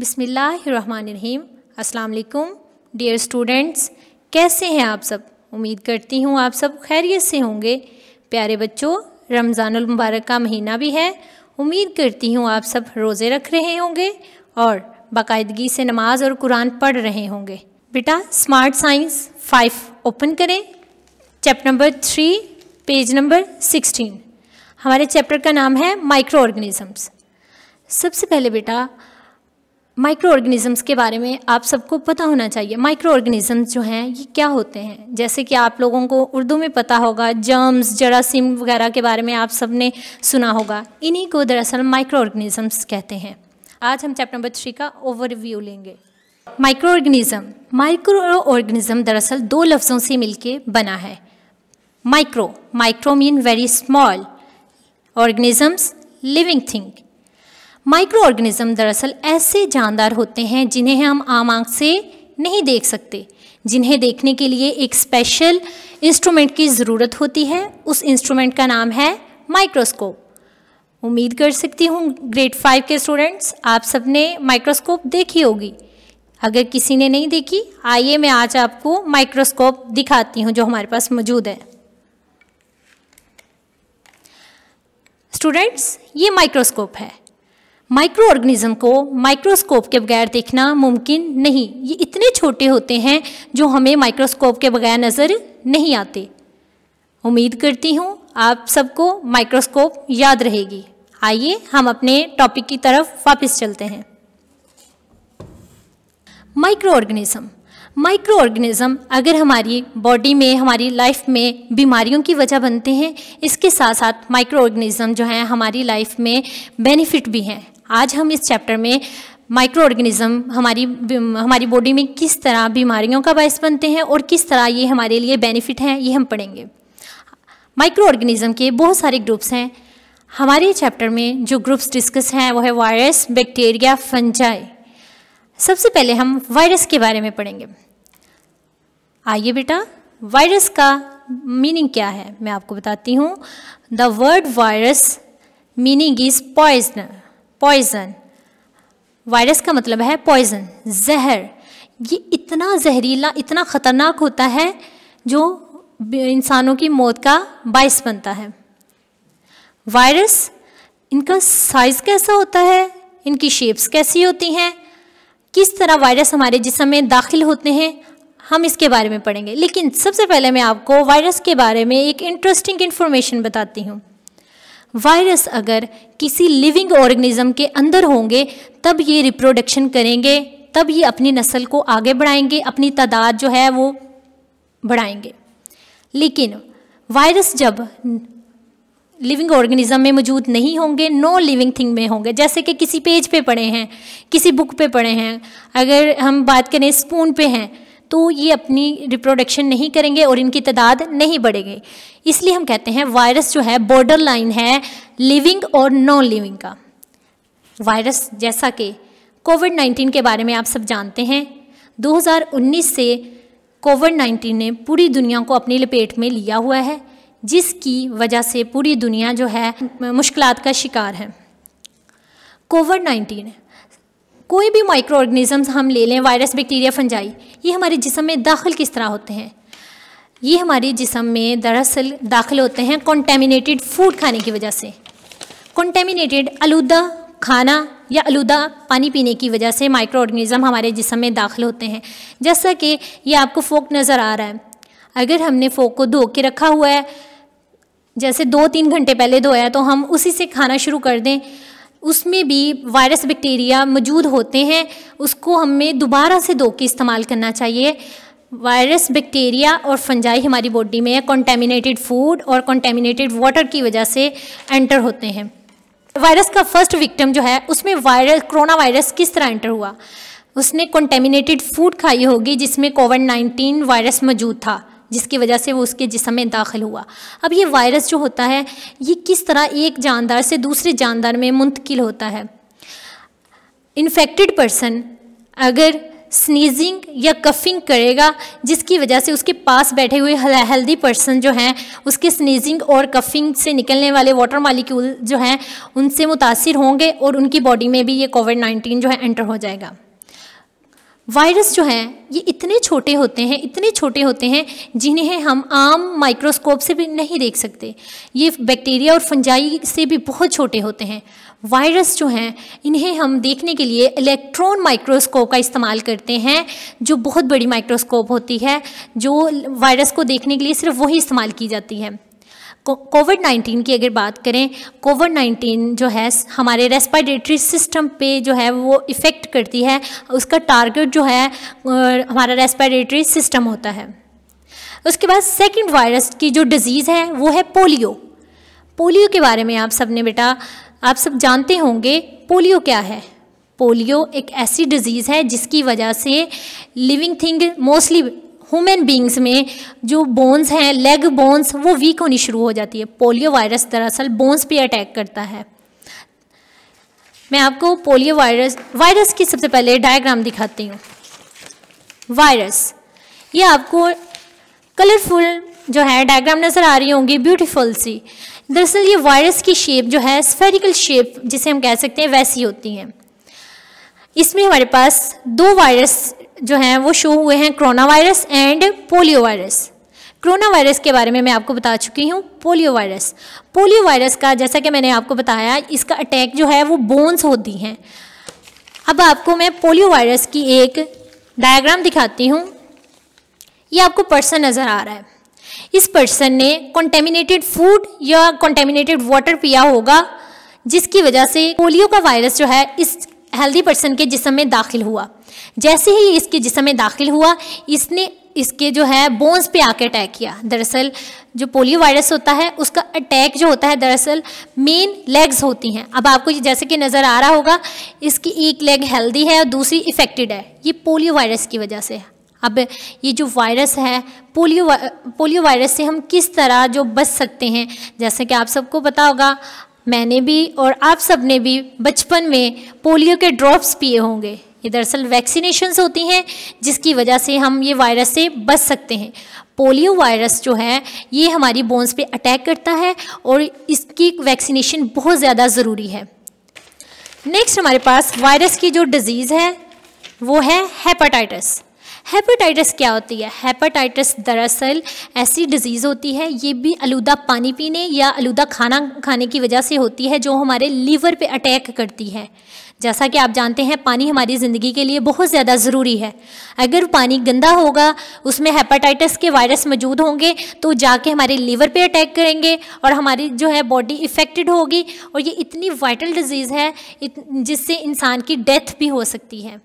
बिस्मिल्लाहिर्रहमानिर्रहीम। अस्सलाम वालेकुम डियर स्टूडेंट्स, कैसे हैं आप सब। उम्मीद करती हूँ आप सब खैरियत से होंगे। प्यारे बच्चों, रमज़ानुल मुबारक का महीना भी है। उम्मीद करती हूँ आप सब रोज़े रख रहे होंगे और बाकायदगी से नमाज और कुरान पढ़ रहे होंगे। बेटा स्मार्ट साइंस 5 ओपन करें, चैप्टर नंबर 3 पेज नंबर 16। हमारे चैप्टर का नाम है माइक्रो ऑर्गेनिजम्स। सबसे पहले बेटा माइक्रो ऑर्गेनिजम्स के बारे में आप सबको पता होना चाहिए। माइक्रो ऑर्गेनिजम्स जो हैं ये क्या होते हैं। जैसे कि आप लोगों को उर्दू में पता होगा, जर्म्स, जरासीम वगैरह के बारे में आप सब ने सुना होगा। इन्हीं को दरअसल माइक्रो ऑर्गेनिजम्स कहते हैं। आज हम चैप्टर नंबर 3 का ओवरव्यू लेंगे। माइक्रो ऑर्गेनिज्म दरअसल 2 लफ्ज़ों से मिलके बना है। Micro mean very small, organisms living thing. Micro organism दरअसल ऐसे जानदार होते हैं जिन्हें हम आम आँख से नहीं देख सकते, जिन्हें देखने के लिए एक स्पेशल इंस्ट्रूमेंट की ज़रूरत होती है। उस इंस्ट्रूमेंट का नाम है माइक्रोस्कोप। उम्मीद कर सकती हूँ ग्रेड 5 के स्टूडेंट्स आप सब ने माइक्रोस्कोप देखी होगी। अगर किसी ने नहीं देखी, आइए मैं आज आपको माइक्रोस्कोप दिखाती हूँ जो हमारे पास मौजूद है। स्टूडेंट्स, ये माइक्रोस्कोप है। माइक्रो ऑर्गेनिज्म को माइक्रोस्कोप के बगैर देखना मुमकिन नहीं। ये इतने छोटे होते हैं जो हमें माइक्रोस्कोप के बगैर नज़र नहीं आते। उम्मीद करती हूँ आप सबको माइक्रोस्कोप याद रहेगी। आइए हम अपने टॉपिक की तरफ वापस चलते हैं। माइक्रो ऑर्गेनिज्म अगर हमारी बॉडी में, हमारी लाइफ में बीमारियों की वजह बनते हैं, इसके साथ साथ माइक्रो ऑर्गेनिज्म जो हैं हमारी लाइफ में बेनिफिट भी हैं। आज हम इस चैप्टर में माइक्रो ऑर्गेनिज्म हमारी बॉडी में किस तरह बीमारियों का बायस बनते हैं और किस तरह ये हमारे लिए बेनिफिट हैं, ये हम पढ़ेंगे। माइक्रो ऑर्गेनिज्म के बहुत सारे ग्रुप्स हैं। हमारे चैप्टर में जो ग्रुप्स डिस्कस हैं वो है वायरस, बैक्टीरिया, फंजाई। सबसे पहले हम वायरस के बारे में पढ़ेंगे। आइए बेटा, वायरस का मीनिंग क्या है मैं आपको बताती हूँ। The word virus meaning is poison. Virus का मतलब है पॉइजन, जहर। ये इतना जहरीला, इतना ख़तरनाक होता है जो इंसानों की मौत का बायस बनता है। वायरस, इनका साइज़ कैसा होता है, इनकी शेप्स कैसी होती हैं, किस तरह वायरस हमारे जिस्म में दाखिल होते हैं, हम इसके बारे में पढ़ेंगे। लेकिन सबसे पहले मैं आपको वायरस के बारे में एक इंटरेस्टिंग इन्फॉर्मेशन बताती हूँ। वायरस अगर किसी लिविंग ऑर्गेनिज्म के अंदर होंगे तब ये रिप्रोडक्शन करेंगे, तब ये अपनी नस्ल को आगे बढ़ाएंगे, अपनी तादाद जो है वो बढ़ाएंगे। लेकिन वायरस जब लिविंग ऑर्गेनिज्म में मौजूद नहीं होंगे, नो लिविंग थिंग में होंगे, जैसे कि किसी पेज पे पढ़े हैं, किसी बुक पे पढ़े हैं, अगर हम बात करें स्पून पे हैं, तो ये अपनी रिप्रोडक्शन नहीं करेंगे और इनकी तादाद नहीं बढ़ेगी। इसलिए हम कहते हैं वायरस जो है बॉर्डर लाइन है लिविंग और नॉन लिविंग का। वायरस जैसा कि कोविड-19 के बारे में आप सब जानते हैं, 2019 से कोविड-19 ने पूरी दुनिया को अपनी लपेट में लिया हुआ है, जिसकी वजह से पूरी दुनिया जो है मुश्किलात का शिकार है। कोविड-19, कोई भी माइक्रो ऑर्गेनिजम्स हम ले लें, वायरस, बैक्टीरिया, फंजाई, ये हमारे जिस्म में दाखिल किस तरह होते हैं। ये हमारे जिस्म में दरअसल दाखिल होते हैं कॉन्टेमिनेटेड फूड खाने की वजह से। कॉन्टेमिनेटेड आलूदा खाना या आलूदा पानी पीने की वजह से माइक्रो ऑर्गेनिज्म हमारे जिस्म में दाखिल होते हैं। जैसा कि ये आपको फोक नज़र आ रहा है, अगर हमने फोक को धो के रखा हुआ है, जैसे 2-3 घंटे पहले धोया, तो हम उसी से खाना शुरू कर दें, उसमें भी वायरस, बैक्टीरिया मौजूद होते हैं। उसको हमें दोबारा से धो के इस्तेमाल करना चाहिए। वायरस, बैक्टीरिया और फंजाई हमारी बॉडी में कॉन्टेमिनेटेड फूड और कॉन्टेमिनेटेड वाटर की वजह से एंटर होते हैं। वायरस का फर्स्ट विक्टिम जो है, उसमें कोरोना वायरस किस तरह एंटर हुआ, उसने कॉन्टेमिनेटेड फूड खाई होगी जिसमें कोविड-19 वायरस मौजूद था, जिसकी वजह से वो उसके जिस्म में दाखिल हुआ। अब ये वायरस जो होता है ये किस तरह एक जानदार से दूसरे जानदार में मुंतकिल होता है। इन्फेक्टेड पर्सन अगर स्नीजिंग या कफिंग करेगा, जिसकी वजह से उसके पास बैठे हुए हेल्दी पर्सन जो हैं उसके स्नीजिंग और कफिंग से निकलने वाले वाटर मॉलिक्यूल जो हैं उनसे मुतासिर होंगे और उनकी बॉडी में भी ये कोविड-19 जो है एंटर हो जाएगा। वायरस जो हैं ये इतने छोटे होते हैं जिन्हें हम आम माइक्रोस्कोप से भी नहीं देख सकते। ये बैक्टीरिया और फंजाई से भी बहुत छोटे होते हैं। वायरस जो हैं इन्हें हम देखने के लिए इलेक्ट्रॉन माइक्रोस्कोप का इस्तेमाल करते हैं, जो बहुत बड़ी माइक्रोस्कोप होती है, जो वायरस को देखने के लिए सिर्फ वही इस्तेमाल की जाती है। कोविड-19 की अगर बात करें, कोविड-19 जो है हमारे रेस्पिरेटरी सिस्टम पे जो है वो इफ़ेक्ट करती है। उसका टारगेट जो है हमारा रेस्पिरेटरी सिस्टम होता है। उसके बाद सेकंड वायरस की जो डिज़ीज़ है वो है पोलियो। पोलियो के बारे में आप सब जानते होंगे। पोलियो क्या है? पोलियो एक ऐसी डिज़ीज़ है जिसकी वजह से living thing mostly human beings में जो बोन्स हैं, लेग बोन्स, वो वीक होनी शुरू हो जाती है। पोलियो वायरस दरअसल बोन्स पे अटैक करता है। मैं आपको पोलियो वायरस की सबसे पहले डायग्राम दिखाती हूँ। वायरस, ये आपको कलरफुल जो है डायग्राम नज़र आ रही होंगी, ब्यूटीफुल सी। दरअसल ये वायरस की शेप जो है स्फेरिकल शेप जिसे हम कह सकते हैं वैसी होती हैं। इसमें हमारे पास दो वायरस जो हैं वो शो हुए हैं, corona virus and polio virus. Corona virus के बारे में मैं आपको बता चुकी हूँ। पोलियो वायरस का जैसा कि मैंने आपको बताया, इसका अटैक जो है वो बोन्स होती हैं। अब आपको मैं पोलियो वायरस की एक डायग्राम दिखाती हूँ। ये आपको पर्सन नज़र आ रहा है। इस पर्सन ने कॉन्टेमिनेटेड फूड या कॉन्टेमिनेटेड वाटर पिया होगा, जिसकी वजह से पोलियो का वायरस जो है इस हेल्दी पर्सन के जिस्म में दाखिल हुआ। जैसे ही इसके जिस्म में दाखिल हुआ, इसने इसके जो है बोन्स पे आके अटैक किया। दरअसल जो पोलियो वायरस होता है उसका अटैक जो होता है दरअसल मेन लेग्स होती हैं। अब आपको जैसे कि नज़र आ रहा होगा, इसकी एक लेग हेल्दी है और दूसरी इफेक्टेड है। ये पोलियो वायरस की वजह से। अब ये जो वायरस है पोलियो वायरस से हम किस तरह जो बच सकते हैं, जैसे कि आप सबको पता होगा, मैंने भी और आप सब ने भी बचपन में पोलियो के ड्रॉप्स पिए होंगे। ये दरअसल वैक्सीनेशंस होती हैं जिसकी वजह से हम ये वायरस से बच सकते हैं। पोलियो वायरस जो है ये हमारी बोन्स पे अटैक करता है और इसकी वैक्सीनेशन बहुत ज़्यादा ज़रूरी है। नेक्स्ट हमारे पास वायरस की जो डिज़ीज़ है वो है हेपेटाइटिस। हेपेटाइटिस क्या होती है? हेपेटाइटिस दरअसल ऐसी डिज़ीज़ होती है, ये भी आलूदा पानी पीने या आलूदा खाना खाने की वजह से होती है, जो हमारे लीवर पे अटैक करती है। जैसा कि आप जानते हैं पानी हमारी ज़िंदगी के लिए बहुत ज़्यादा ज़रूरी है। अगर पानी गंदा होगा, उसमें हेपेटाइटिस के वायरस मौजूद होंगे तो जाके हमारे लीवर पे अटैक करेंगे और हमारी जो है बॉडी इफ़ेक्टेड होगी। और ये इतनी वाइटल डिज़ीज़ है जिससे इंसान की डेथ भी हो सकती है।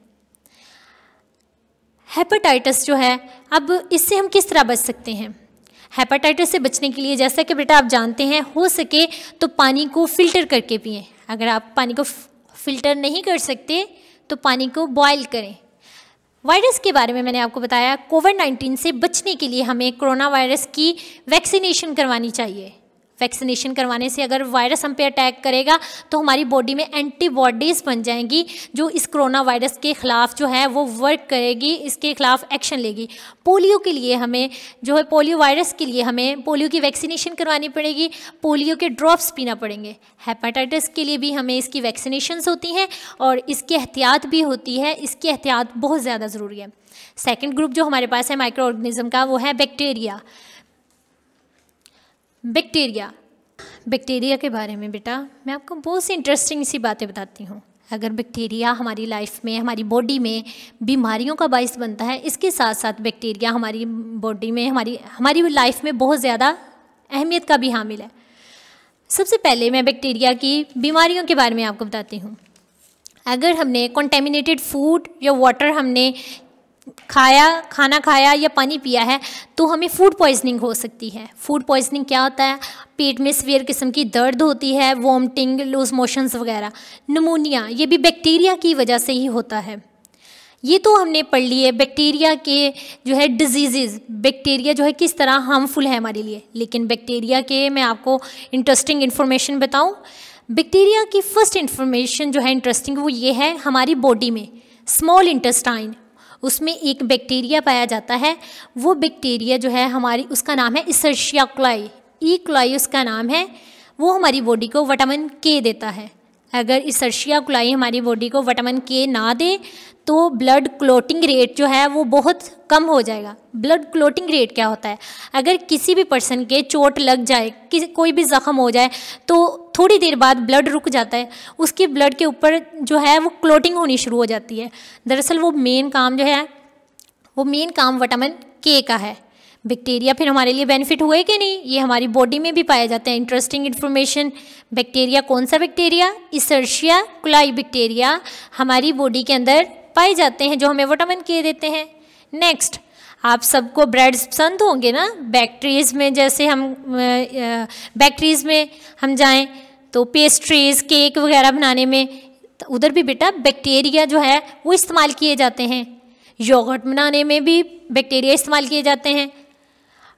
हेपेटाइटिस जो है, अब इससे हम किस तरह बच सकते हैं? हेपेटाइटिस से बचने के लिए जैसा कि बेटा आप जानते हैं, हो सके तो पानी को फ़िल्टर करके पिएं। अगर आप पानी को फ़िल्टर नहीं कर सकते तो पानी को बॉयल करें। वायरस के बारे में मैंने आपको बताया। कोविड-19 से बचने के लिए हमें कोरोना वायरस की वैक्सीनेशन करवानी चाहिए। वैक्सीनेशन करवाने से अगर वायरस हम पे अटैक करेगा तो हमारी बॉडी में एंटीबॉडीज़ बन जाएंगी, जो इस कोरोना वायरस के ख़िलाफ़ जो है वो वर्क करेगी, इसके ख़िलाफ़ एक्शन लेगी। पोलियो के लिए हमें जो है पोलियो वायरस के लिए हमें पोलियो की वैक्सीनेशन करवानी पड़ेगी, पोलियो के ड्रॉप्स पीना पड़ेंगे। हेपेटाइटिस के लिए भी हमें इसकी वैक्सीनेशंस होती हैं और इसकी एहतियात भी होती है। इसकी एहतियात बहुत ज़्यादा ज़रूरी है। सेकेंड ग्रुप जो हमारे पास है माइक्रो ऑर्गेनिज्म का, वो है बैक्टीरिया। बैक्टीरिया के बारे में बेटा मैं आपको बहुत सी इंटरेस्टिंग सी बातें बताती हूँ। अगर बैक्टीरिया हमारी लाइफ में, हमारी बॉडी में बीमारियों का बाइस बनता है, इसके साथ साथ बैक्टीरिया हमारी बॉडी में, हमारी लाइफ में बहुत ज़्यादा अहमियत का भी हामिल है। सबसे पहले मैं बैक्टीरिया की बीमारियों के बारे में आपको बताती हूँ। अगर हमने कॉन्टेमिनेटेड फूड या वाटर हमने खाना खाया या पानी पिया है तो हमें फूड पॉइजनिंग हो सकती है। फूड पॉइजनिंग क्या होता है? पेट में सीवियर किस्म की दर्द होती है, वॉमिटिंग, लूज मोशंस वगैरह। निमोनिया, ये भी बैक्टीरिया की वजह से ही होता है। ये तो हमने पढ़ ली है बैक्टीरिया के जो है डिजीज़, बैक्टीरिया जो है किस तरह हार्मफुल है हमारे लिए। लेकिन बैक्टीरिया के मैं आपको इंटरेस्टिंग इन्फॉर्मेशन बताऊँ। बैक्टीरिया की फर्स्ट इन्फॉर्मेशन जो है इंटरेस्टिंग वो ये है, हमारी बॉडी में स्मॉल इंटेस्टाइन उसमें एक बैक्टीरिया पाया जाता है। वो बैक्टीरिया जो है हमारी, उसका नाम है इशर्शिया कोलाई, ई कोलाई उसका नाम है। वो हमारी बॉडी को विटामिन के देता है। अगर इशर्शिया कोलाई हमारी बॉडी को विटामिन के ना दे तो ब्लड क्लोटिंग रेट जो है वो बहुत कम हो जाएगा। ब्लड क्लोटिंग रेट क्या होता है? अगर किसी भी पर्सन के चोट लग जाए, कोई भी ज़ख़म हो जाए, तो थोड़ी देर बाद ब्लड रुक जाता है, उसके ब्लड के ऊपर जो है वो क्लोटिंग होनी शुरू हो जाती है। दरअसल वो मेन काम जो है, वो मेन काम विटामिन के का है। बैक्टीरिया फिर हमारे लिए बेनिफिट हुए कि नहीं? ये हमारी बॉडी में भी पाए जाते हैं। इंटरेस्टिंग इन्फॉर्मेशन, बैक्टीरिया कौन सा बैक्टीरिया? इशर्शिया कोलाई बैक्टीरिया हमारी बॉडी के अंदर पाए जाते हैं जो हमें विटामिन के देते हैं। नेक्स्ट, आप सबको ब्रेड पसंद होंगे ना? बेकरीज़ में, जैसे हम बेकरीज़ में हम जाएं तो पेस्ट्रीज़, केक वगैरह बनाने में, तो उधर भी बेटा बैक्टीरिया जो है वो इस्तेमाल किए जाते हैं। योगर्ट बनाने में भी बैक्टीरिया इस्तेमाल किए जाते हैं।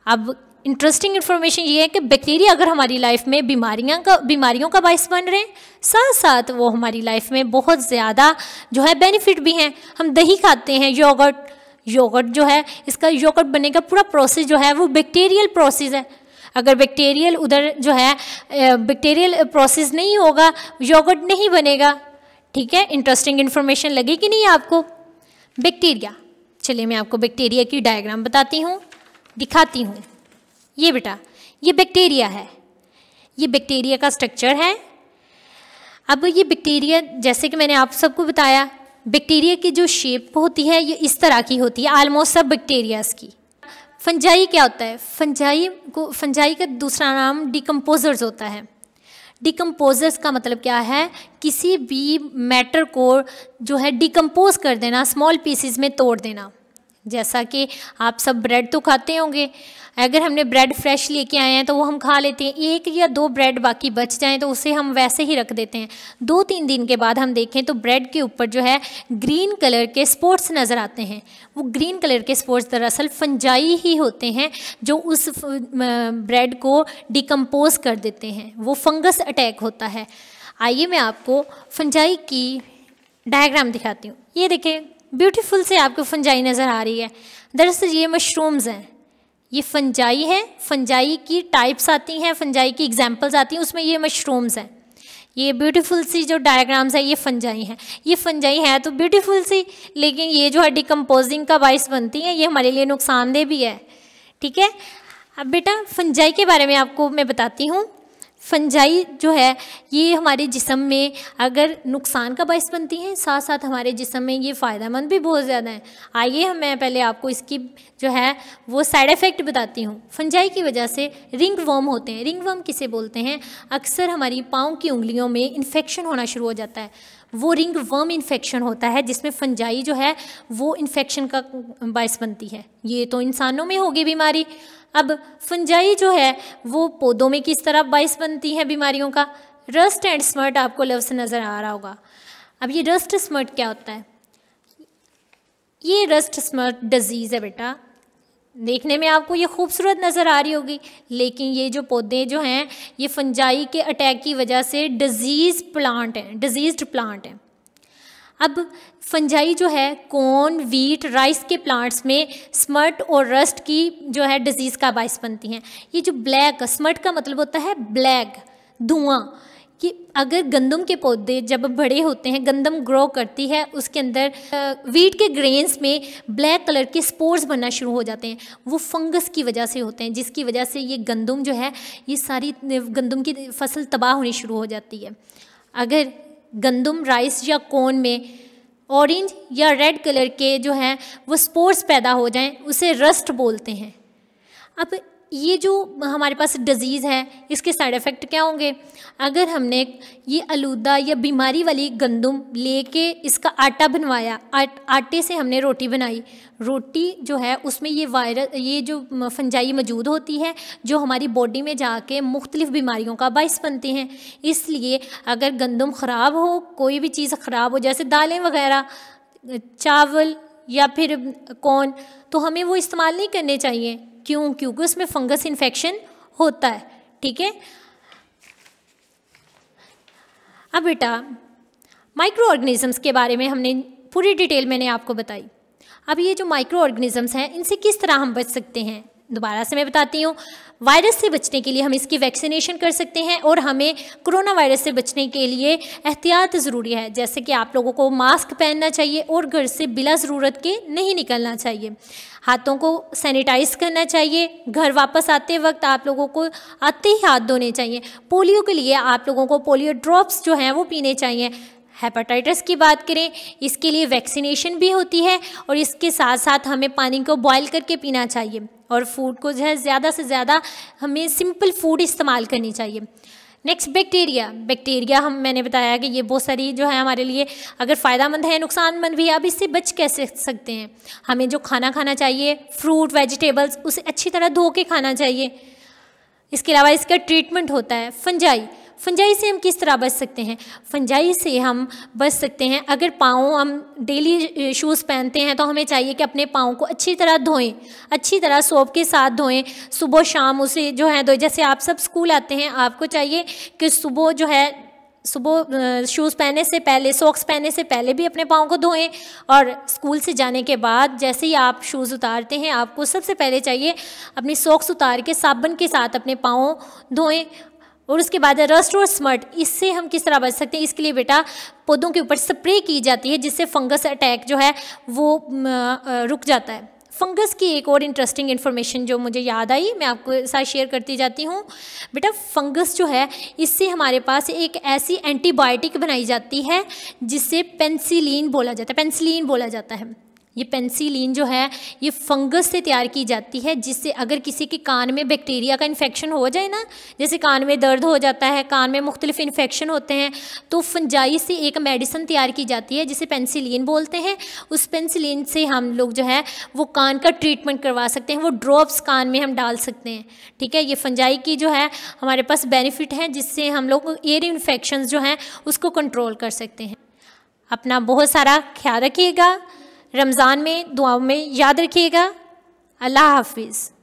अब इंटरेस्टिंग इन्फॉर्मेशन ये है कि बैक्टीरिया अगर हमारी लाइफ में बीमारियों का बायस बन रहे हैं, साथ साथ वो हमारी लाइफ में बहुत ज़्यादा जो है बेनिफिट भी हैं। हम दही खाते हैं, योगर्ट जो है, इसका योगर्ट बनने का पूरा प्रोसेस जो है वो बैक्टीरियल प्रोसेस है। अगर बैक्टीरियल उधर जो है बैक्टीरियल प्रोसेस नहीं होगा, योगर्ट नहीं बनेगा। ठीक है, इंटरेस्टिंग इन्फॉर्मेशन लगी कि नहीं आपको? बैक्टीरिया, चलिए मैं आपको बैक्टीरिया की डायग्राम बताती हूँ, दिखाती हूँ। ये बेटा, ये बैक्टीरिया है, ये बैक्टीरिया का स्ट्रक्चर है। अब ये बैक्टीरिया, जैसे कि मैंने आप सबको बताया, बैक्टीरिया की जो शेप होती है ये इस तरह की होती है, ऑलमोस्ट सब बैक्टीरियाज की। फंजाई क्या होता है? फंजाई का दूसरा नाम डिकम्पोजर्स होता है। डिकम्पोजर्स का मतलब क्या है? किसी भी मैटर को जो है डिकम्पोज कर देना, स्मॉल पीसेस में तोड़ देना। जैसा कि आप सब ब्रेड तो खाते होंगे, अगर हमने ब्रेड फ्रेश लेके आए हैं तो वो हम खा लेते हैं। 1 या 2 ब्रेड बाकी बच जाएं तो उसे हम वैसे ही रख देते हैं। 2-3 दिन के बाद हम देखें तो ब्रेड के ऊपर जो है ग्रीन कलर के स्पॉट्स नज़र आते हैं। वो ग्रीन कलर के स्पॉट्स दरअसल फंजाई ही होते हैं जो उस ब्रेड को डिकम्पोज कर देते हैं। वो फंगस अटैक होता है। आइए मैं आपको फंजाई की डायग्राम दिखाती हूँ। ये देखें, ब्यूटीफुल से आपको फंजाई नज़र आ रही है। दरअसल ये मशरूम्स हैं, ये फंजाई है। फंजाई की टाइप्स आती हैं, फंजाई की एग्जांपल्स आती हैं, उसमें ये मशरूम्स हैं। ये ब्यूटीफुल सी जो डायग्राम्स है ये फंजाई हैं। ये फंजाई है तो ब्यूटीफुल सी, लेकिन ये जो है डिकम्पोजिंग का बाइस बनती है, ये हमारे लिए नुकसानदेह भी है। ठीक है, अब बेटा फंजाई के बारे में आपको मैं बताती हूँ। फंजाई जो है ये हमारे जिस्म में अगर नुकसान का बायस बनती हैं, साथ साथ हमारे जिस्म में ये फ़ायदेमंद भी बहुत ज़्यादा है। आइए मैं पहले आपको इसकी जो है वो साइड इफ़ेक्ट बताती हूँ। फंजाई की वजह से रिंग वर्म होते हैं। रिंग वर्म किसे बोलते हैं? अक्सर हमारी पाँव की उंगलियों में इन्फेक्शन होना शुरू हो जाता है, वो रिंग वर्म इन्फेक्शन होता है जिसमें फंजाई जो है वो इन्फेक्शन का बायस बनती है। ये तो इंसानों में होगी बीमारी। अब फंजाई जो है वो पौधों में किस तरह बायस बनती है बीमारियों का? रस्ट एंड स्मर्ट आपको लफ्ज़ नज़र आ रहा होगा। अब ये रस्ट स्मर्ट क्या होता है? ये रस्ट स्मर्ट डिजीज़ है बेटा। देखने में आपको ये खूबसूरत नज़र आ रही होगी, लेकिन ये जो पौधे जो हैं ये फंजाई के अटैक की वजह से डिजीज़ प्लांट हैं। अब फंजाई जो है कॉर्न, वीट, राइस के प्लांट्स में स्मर्ट और रस्ट की जो है डिजीज़ का बायस बनती हैं। ये जो ब्लैक, स्मर्ट का मतलब होता है ब्लैक, धुआं। कि अगर गंदम के पौधे जब बड़े होते हैं, गंदम ग्रो करती है, उसके अंदर वीट के ग्रेन्स में ब्लैक कलर के स्पोर्स बनना शुरू हो जाते हैं। वो फंगस की वजह से होते हैं, जिसकी वजह से ये गंदम जो है, ये सारी गंदम की फसल तबाह होनी शुरू हो जाती है। अगर गंदम, राइस या कॉर्न में ऑरेंज या रेड कलर के जो हैं वो स्पोर्स पैदा हो जाएं, उसे रस्ट बोलते हैं। अब ये जो हमारे पास डिज़ीज़ है इसके साइड इफ़ेक्ट क्या होंगे? अगर हमने ये आलूदा या बीमारी वाली गंदम लेके इसका आटा बनवाया, आटे से हमने रोटी बनाई, रोटी जो है उसमें ये जो फंजाई मौजूद होती है जो हमारी बॉडी में जाके मुख्तलिफ़ बीमारियों का बायस बनते हैं। इसलिए अगर गंदम ख़राब हो, कोई भी चीज़ ख़राब हो, जैसे दालें वगैरह, चावल या फिर कॉर्न, तो हमें वो इस्तेमाल नहीं करने चाहिए। क्यों? क्योंकि उसमें फंगस इन्फेक्शन होता है। ठीक है, अब बेटा माइक्रो ऑर्गेनिजम्स के बारे में हमने पूरी डिटेल मैंने आपको बताई। अब ये जो माइक्रो ऑर्गेनिजम्स हैं, इनसे किस तरह हम बच सकते हैं, दोबारा से मैं बताती हूँ। वायरस से बचने के लिए हम इसकी वैक्सीनेशन कर सकते हैं और हमें कोरोना वायरस से बचने के लिए एहतियात ज़रूरी है, जैसे कि आप लोगों को मास्क पहनना चाहिए और घर से बिला ज़रूरत के नहीं निकलना चाहिए। हाथों को सैनिटाइज करना चाहिए। घर वापस आते वक्त आप लोगों को आते ही हाथ धोने चाहिए। पोलियो के लिए आप लोगों को पोलियो ड्रॉप्स जो हैं वो पीने चाहिए। हेपेटाइटिस की बात करें, इसके लिए वैक्सीनेशन भी होती है और इसके साथ साथ हमें पानी को बॉयल करके पीना चाहिए और फूड को जो है ज़्यादा से ज़्यादा हमें सिंपल फूड इस्तेमाल करनी चाहिए। नेक्स्ट बैक्टीरिया मैंने बताया कि ये बहुत सारी जो है हमारे लिए अगर फ़ायदेमंद है, नुकसानमंद भी है। अब इससे बच कैसे सकते हैं? हमें जो खाना चाहिए, फ्रूट वेजिटेबल्स, उसे अच्छी तरह धो के खाना चाहिए। इसके अलावा इसका ट्रीटमेंट होता है फंजाई से हम किस तरह बच सकते हैं? फंजाई से हम बच सकते हैं, अगर पाँव हम डेली शूज़ पहनते हैं तो हमें चाहिए कि अपने पाँव को अच्छी तरह धोएं, अच्छी तरह सोप के साथ धोएं, सुबह शाम उसे जो है धोएं। जैसे आप सब स्कूल आते हैं, आपको चाहिए कि सुबह शूज़ पहनने से पहले, सॉक्स पहनने से पहले भी अपने पाँव को धोएं और स्कूल से जाने के बाद जैसे ही आप शूज़ उतारते हैं, आपको सबसे पहले चाहिए अपनी सॉक्स उतार के साबुन के साथ अपने पाँव धोएं। और उसके बाद रस्ट और स्मट, इससे हम किस तरह बच सकते हैं? इसके लिए बेटा पौधों के ऊपर स्प्रे की जाती है, जिससे फंगस अटैक जो है वो रुक जाता है। फंगस की एक और इंटरेस्टिंग इन्फॉर्मेशन जो मुझे याद आई, मैं आपको साथ शेयर करती जाती हूँ। बेटा फंगस जो है, इससे हमारे पास एक ऐसी एंटीबायोटिक बनाई जाती है जिससे पेनिसिलिन बोला जाता है। ये पेनिसिलिन जो है ये फंगस से तैयार की जाती है, जिससे अगर किसी के कान में बैक्टीरिया का इन्फेक्शन हो जाए ना, जैसे कान में दर्द हो जाता है, कान में मुख्तलिफ इन्फेक्शन होते हैं, तो फंजाई से एक मेडिसिन तैयार की जाती है जिसे पेनिसिलिन बोलते हैं। उस पेनिसिलिन से हम लोग जो है वो कान का ट्रीटमेंट करवा सकते हैं, वो ड्रॉप्स कान में हम डाल सकते हैं। ठीक है, ये फंजाई की जो है हमारे पास बेनिफिट है, जिससे हम लोग ईयर इन्फेक्शन जो हैं उसको कंट्रोल कर सकते हैं। अपना बहुत सारा ख्याल रखिएगा, रमज़ान में दुआओं में याद रखिएगा। अल्लाह हाफिज़।